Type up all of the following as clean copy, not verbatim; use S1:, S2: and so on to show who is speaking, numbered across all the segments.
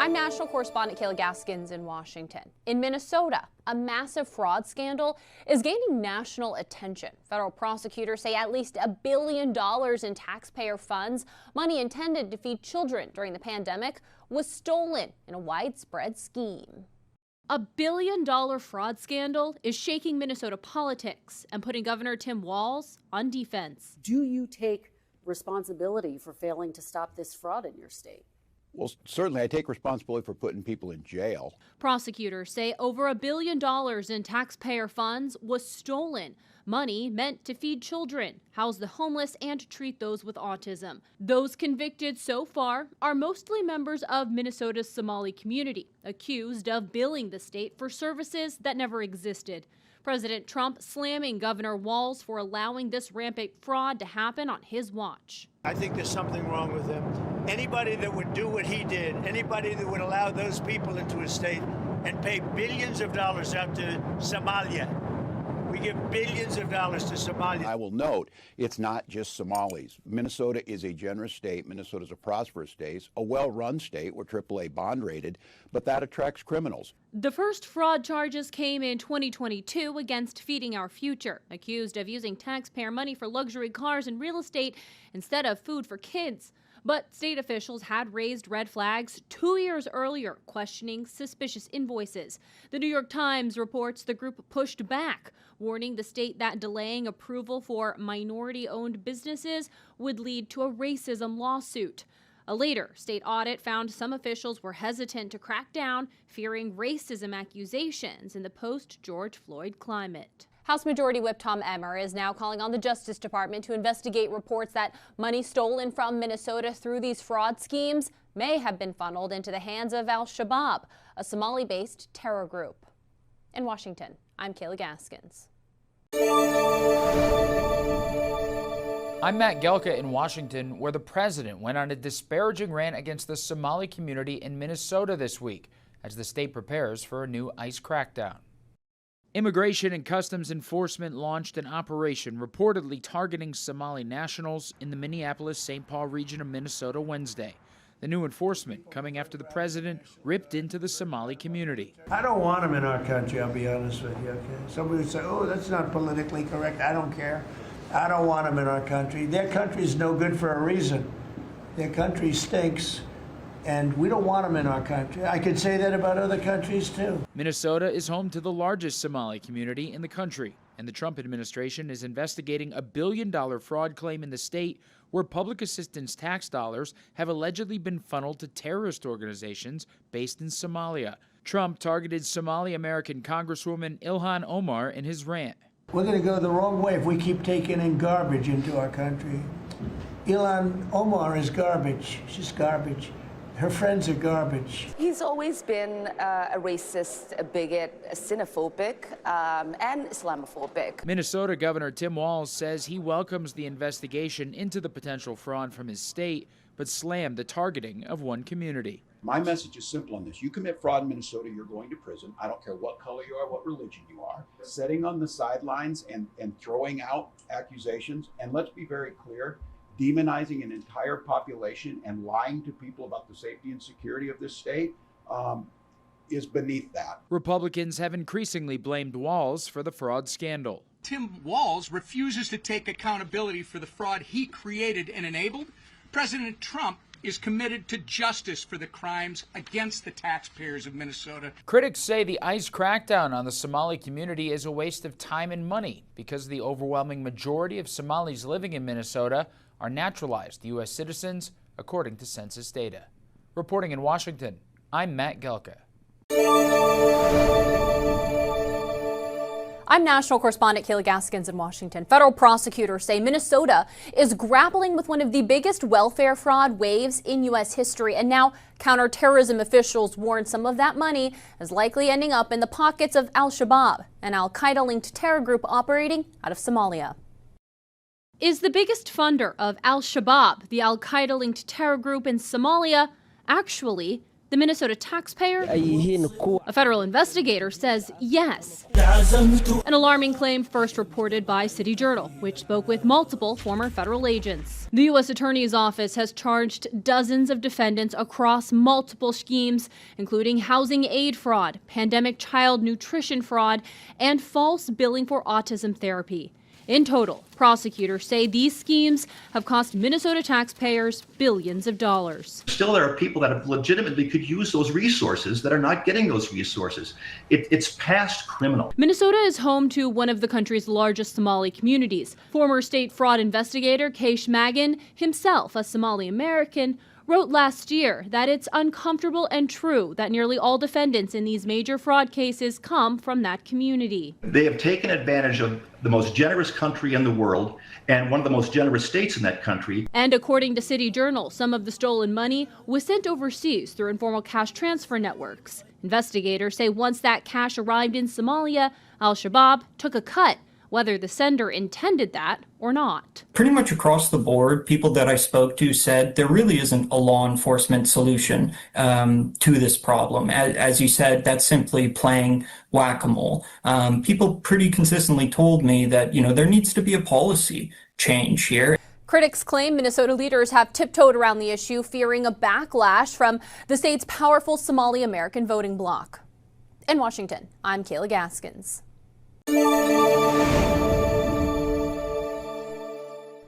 S1: I'm national correspondent Kayla Gaskins in Washington. In Minnesota, a massive fraud scandal is gaining national attention. Federal prosecutors say at least $1 billion in taxpayer funds, money intended to feed children during the pandemic, was stolen in a widespread scheme. A $1 billion fraud scandal is shaking Minnesota politics and putting Governor Tim Walz on defense.
S2: Do you take responsibility for failing to stop this fraud in your state?
S3: Well, certainly I take responsibility for putting people in jail.
S1: Prosecutors say over $1 billion in taxpayer funds was stolen. Money meant to feed children, house the homeless, and treat those with autism. Those convicted so far are mostly members of Minnesota's Somali community, accused of billing the state for services that never existed. President Trump slamming Governor Walz for allowing this rampant fraud to happen on his watch.
S4: I think there's something wrong with him. Anybody that would do what he did, anybody that would allow those people into his state and pay billions of dollars out to Somalia. We give billions of dollars to Somalia.
S3: I will note, it's not just Somalis. Minnesota is a generous state. Minnesota is a prosperous state, a well-run state. We're AAA bond rated, but that attracts criminals.
S1: The first fraud charges came in 2022 against Feeding Our Future, accused of using taxpayer money for luxury cars and real estate instead of food for kids. But state officials had raised red flags 2 years earlier, questioning suspicious invoices. The New York Times reports the group pushed back, warning the state that delaying approval for minority-owned businesses would lead to a racism lawsuit. A later state audit found some officials were hesitant to crack down, fearing racism accusations in the post-George Floyd climate. House Majority Whip Tom Emmer is now calling on the Justice Department to investigate reports that money stolen from Minnesota through these fraud schemes may have been funneled into the hands of Al-Shabaab, a Somali-based terror group. In Washington, I'm Kayla Gaskins.
S5: I'm Matt Gelka in Washington, where the president went on a disparaging rant against the Somali community in Minnesota this week as the state prepares for a new ICE crackdown. Immigration and Customs Enforcement launched an operation reportedly targeting Somali nationals in the Minneapolis-St. Paul region of Minnesota Wednesday. The new enforcement coming after the president ripped into the Somali community.
S4: I don't want them in our country, I'll be honest with you, okay? Somebody would say, oh, that's not politically correct. I don't care. I don't want them in our country. Their country's no good for a reason. Their country stinks. And we don't want them in our country. I could say that about other countries, too.
S5: Minnesota is home to the largest Somali community in the country, and the Trump administration is investigating a $1 billion fraud claim in the state where public assistance tax dollars have allegedly been funneled to terrorist organizations based in Somalia. Trump targeted Somali-American Congresswoman Ilhan Omar in his rant.
S4: We're going to go the wrong way if we keep taking in garbage into our country. Ilhan Omar is garbage. She's garbage. Her friends are garbage.
S6: He's always been a racist, a bigot, a xenophobic, and Islamophobic.
S5: Minnesota Governor Tim Walz says he welcomes the investigation into the potential fraud from his state, but slammed the targeting of one community.
S3: My message is simple on this. You commit fraud in Minnesota, you're going to prison. I don't care what color you are, what religion you are. Sitting on the sidelines and throwing out accusations, and let's be very clear, demonizing an entire population and lying to people about the safety and security of this state is beneath that.
S5: Republicans have increasingly blamed Walz for the fraud scandal.
S7: Tim Walz refuses to take accountability for the fraud he created and enabled. President Trump is committed to justice for the crimes against the taxpayers of Minnesota.
S5: Critics say the ICE crackdown on the Somali community is a waste of time and money because the overwhelming majority of Somalis living in Minnesota are naturalized U.S. citizens, according to census data. Reporting in Washington, I'm Matt Gelka.
S1: I'm national correspondent Kayla Gaskins in Washington. Federal prosecutors say Minnesota is grappling with one of the biggest welfare fraud waves in U.S. history, and now counterterrorism officials warn some of that money is likely ending up in the pockets of Al-Shabaab, an al-Qaeda-linked terror group operating out of Somalia. Is the biggest funder of Al-Shabaab, the al-Qaeda-linked terror group in Somalia, actually the Minnesota taxpayer? A federal investigator says yes. An alarming claim first reported by City Journal, which spoke with multiple former federal agents. The U.S. Attorney's Office has charged dozens of defendants across multiple schemes, including housing aid fraud, pandemic child nutrition fraud, and false billing for autism therapy. In total, prosecutors say these schemes have cost Minnesota taxpayers billions of dollars.
S8: Still, there are people that have legitimately could use those resources that are not getting those resources. It's past criminal.
S1: Minnesota is home to one of the country's largest Somali communities. Former state fraud investigator KVII-TV, himself a Somali American, wrote last year that it's uncomfortable and true that nearly all defendants in these major fraud cases come from that community.
S8: They have taken advantage of the most generous country in the world and one of the most generous states in that country.
S1: And according to City Journal, some of the stolen money was sent overseas through informal cash transfer networks. Investigators say once that cash arrived in Somalia, al-Shabaab took a cut, whether the sender intended that or not.
S9: Pretty much across the board, people that I spoke to said there really isn't a law enforcement solution to this problem. As you said, that's simply playing whack-a-mole. People pretty consistently told me that, there needs to be a policy change here.
S10: Critics claim Minnesota leaders have tiptoed around the issue, fearing a backlash from the state's powerful Somali American voting bloc. In Washington, I'm Kayla Gaskins.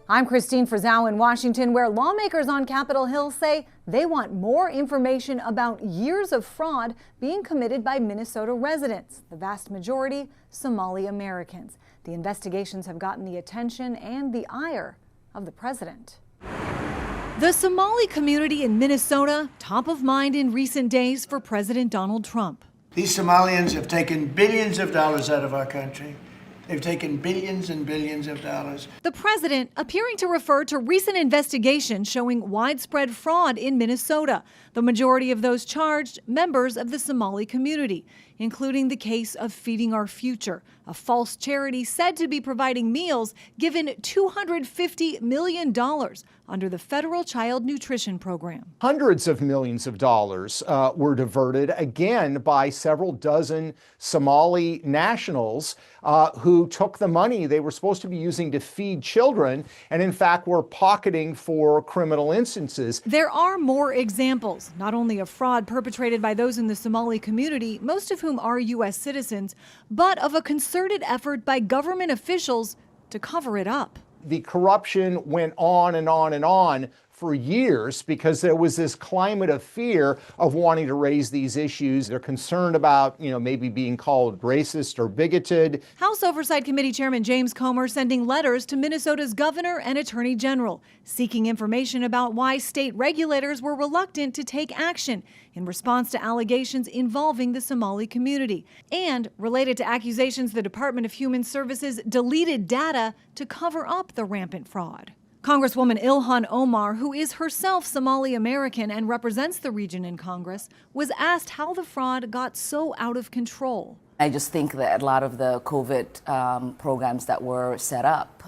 S11: I'm Christine Frizzau in Washington, where lawmakers on Capitol Hill say they want more information about years of fraud being committed by Minnesota residents, the vast majority Somali Americans. The investigations have gotten the attention and the ire of the president.
S12: The Somali community in Minnesota, top of mind in recent days for President Donald Trump.
S4: These Somalians have taken billions of dollars out of our country. They've taken billions and billions of dollars.
S12: The president appearing to refer to recent investigations showing widespread fraud in Minnesota. The majority of those charged, members of the Somali community, including the case of Feeding Our Future, a false charity said to be providing meals given $250 million under the federal child nutrition program.
S13: Hundreds of millions of dollars were diverted, again, by several dozen Somali nationals who took the money they were supposed to be using to feed children and, in fact, were pocketing for criminal instances.
S12: There are more examples, not only of fraud perpetrated by those in the Somali community, most of whom are U.S. citizens, but of a concerted effort by government officials to cover it up.
S13: The corruption went on and on and on for years because there was this climate of fear of wanting to raise these issues. They're concerned about, maybe being called racist or bigoted.
S12: House Oversight Committee Chairman James Comer sending letters to Minnesota's governor and attorney general, seeking information about why state regulators were reluctant to take action in response to allegations involving the Somali community, and related to accusations the Department of Human Services deleted data to cover up the rampant fraud. Congresswoman Ilhan Omar, who is herself Somali American and represents the region in Congress, was asked how the fraud got so out of control.
S6: I just think that a lot of the COVID programs that were set up,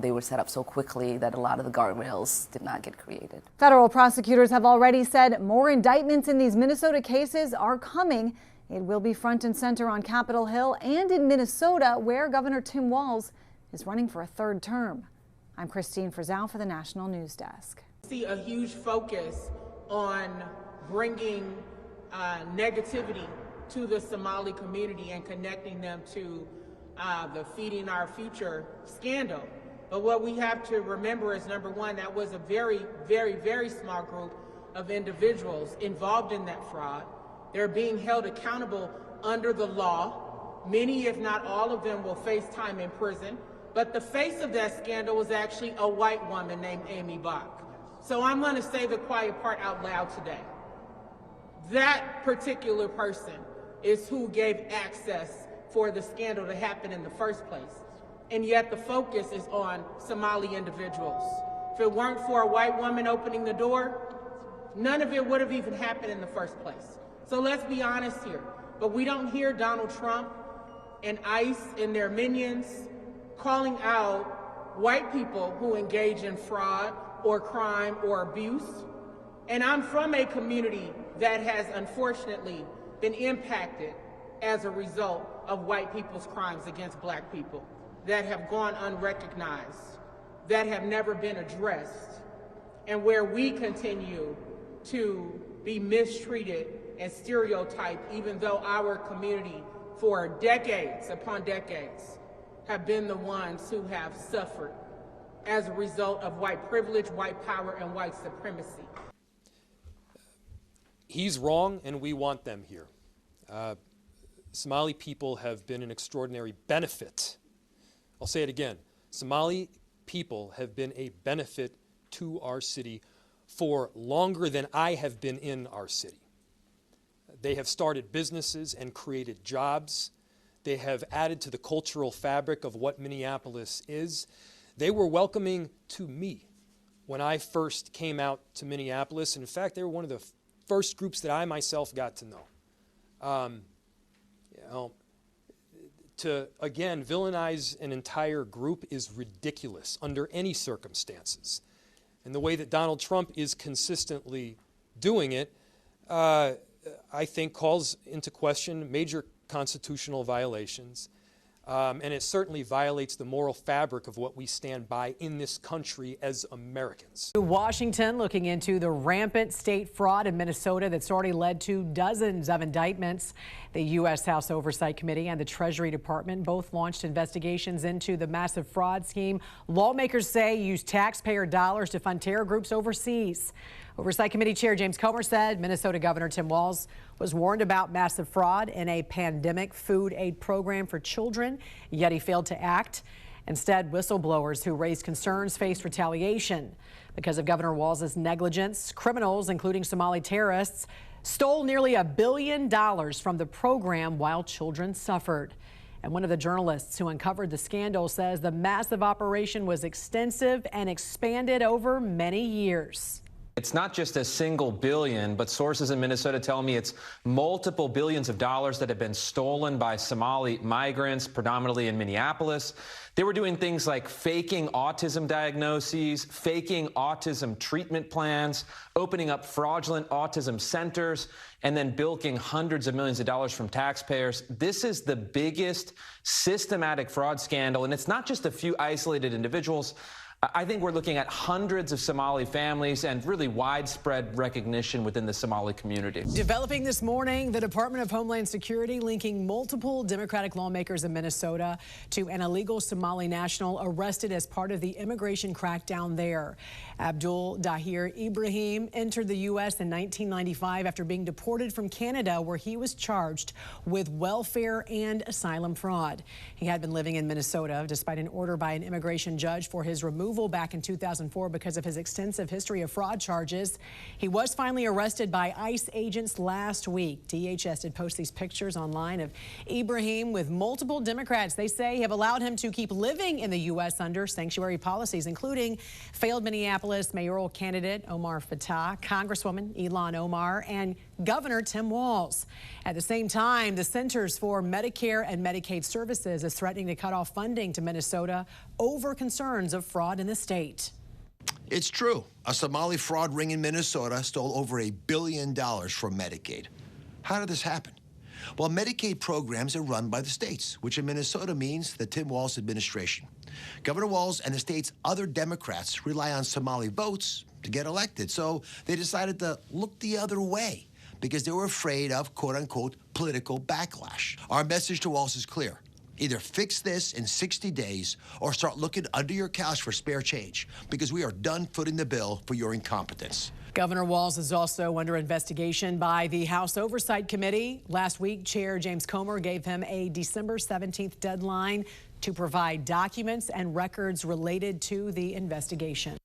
S6: they were set up so quickly that a lot of the guardrails did not get created.
S11: Federal prosecutors have already said more indictments in these Minnesota cases are coming. It will be front and center on Capitol Hill and in Minnesota, where Governor Tim Walz is running for a third term. I'm Christine Frizzau for the National News Desk.
S14: See a huge focus on bringing negativity to the Somali community and connecting them to the Feeding Our Future scandal. But what we have to remember is, number one, that was a very, very, very small group of individuals involved in that fraud. They're being held accountable under the law. Many, if not all of them, will face time in prison. But the face of that scandal was actually a white woman named Amy Bach. So I'm going to say the quiet part out loud today. That particular person is who gave access for the scandal to happen in the first place. And yet the focus is on Somali individuals. If it weren't for a white woman opening the door, none of it would have even happened in the first place. So let's be honest here. But we don't hear Donald Trump and ICE and their minions calling out white people who engage in fraud or crime or abuse. And I'm from a community that has unfortunately been impacted as a result of white people's crimes against black people that have gone unrecognized, that have never been addressed, and where we continue to be mistreated and stereotyped, even though our community for decades upon decades have been the ones who have suffered as a result of white privilege, white power, and white supremacy.
S15: He's wrong, and we want them here. Somali people have been an extraordinary benefit. I'll say it again. Somali people have been a benefit to our city for longer than I have been in our city. They have started businesses and created jobs. They have added to the cultural fabric of what Minneapolis is. They were welcoming to me when I first came out to Minneapolis. In fact, they were one of the first groups that I myself got to know. To, again, villainize an entire group is ridiculous under any circumstances. And the way that Donald Trump is consistently doing it, I think calls into question major constitutional violations. And it certainly violates the moral fabric of what we stand by in this country as Americans.
S16: Washington looking into the rampant state fraud in Minnesota that's already led to dozens of indictments. The U.S. House Oversight Committee and the Treasury Department both launched investigations into the massive fraud scheme lawmakers say used taxpayer dollars to fund terror groups overseas. Oversight Committee Chair James Comer said Minnesota Governor Tim Walz was warned about massive fraud in a pandemic food aid program for children, yet he failed to act. Instead, whistleblowers who raised concerns faced retaliation. Because of Governor Walz's negligence, criminals, including Somali terrorists, stole nearly $1 billion from the program while children suffered. And one of the journalists who uncovered the scandal says the massive operation was extensive and expanded over many years.
S17: It's not just a single billion, but sources in Minnesota tell me it's multiple billions of dollars that have been stolen by Somali migrants, predominantly in Minneapolis. They were doing things like faking autism diagnoses, faking autism treatment plans, opening up fraudulent autism centers, and then bilking hundreds of millions of dollars from taxpayers. This is the biggest systematic fraud scandal, and it's not just a few isolated individuals. I think we're looking at hundreds of Somali families and really widespread recognition within the Somali community.
S16: Developing this morning, the Department of Homeland Security linking multiple Democratic lawmakers in Minnesota to an illegal Somali national arrested as part of the immigration crackdown there. Abdul Dahir Ibrahim entered the U.S. in 1995 after being deported from Canada, where he was charged with welfare and asylum fraud. He had been living in Minnesota despite an order by an immigration judge for his removal back in 2004 because of his extensive history of fraud charges. He was finally arrested by ICE agents last week. DHS did post these pictures online of Ibrahim with multiple Democrats they say have allowed him to keep living in the U.S. under sanctuary policies, including failed Minneapolis mayoral candidate Omar Fattah, Congresswoman Ilhan Omar, and Governor Tim Walz. At the same time, the Centers for Medicare and Medicaid Services is threatening to cut off funding to Minnesota over concerns of fraud in the state.
S18: It's true. A Somali fraud ring in Minnesota stole over $1 billion from Medicaid. How did this happen? Well, Medicaid programs are run by the states, which in Minnesota means the Tim Walz administration. Governor Walz and the state's other Democrats rely on Somali votes to get elected, so they decided to look the other way because they were afraid of, quote-unquote, political backlash. Our message to Walz is clear. Either fix this in 60 days or start looking under your couch for spare change, because we are done footing the bill for your incompetence.
S16: Governor Walz is also under investigation by the House Oversight Committee. Last week, Chair James Comer gave him a December 17th deadline to provide documents and records related to the investigation.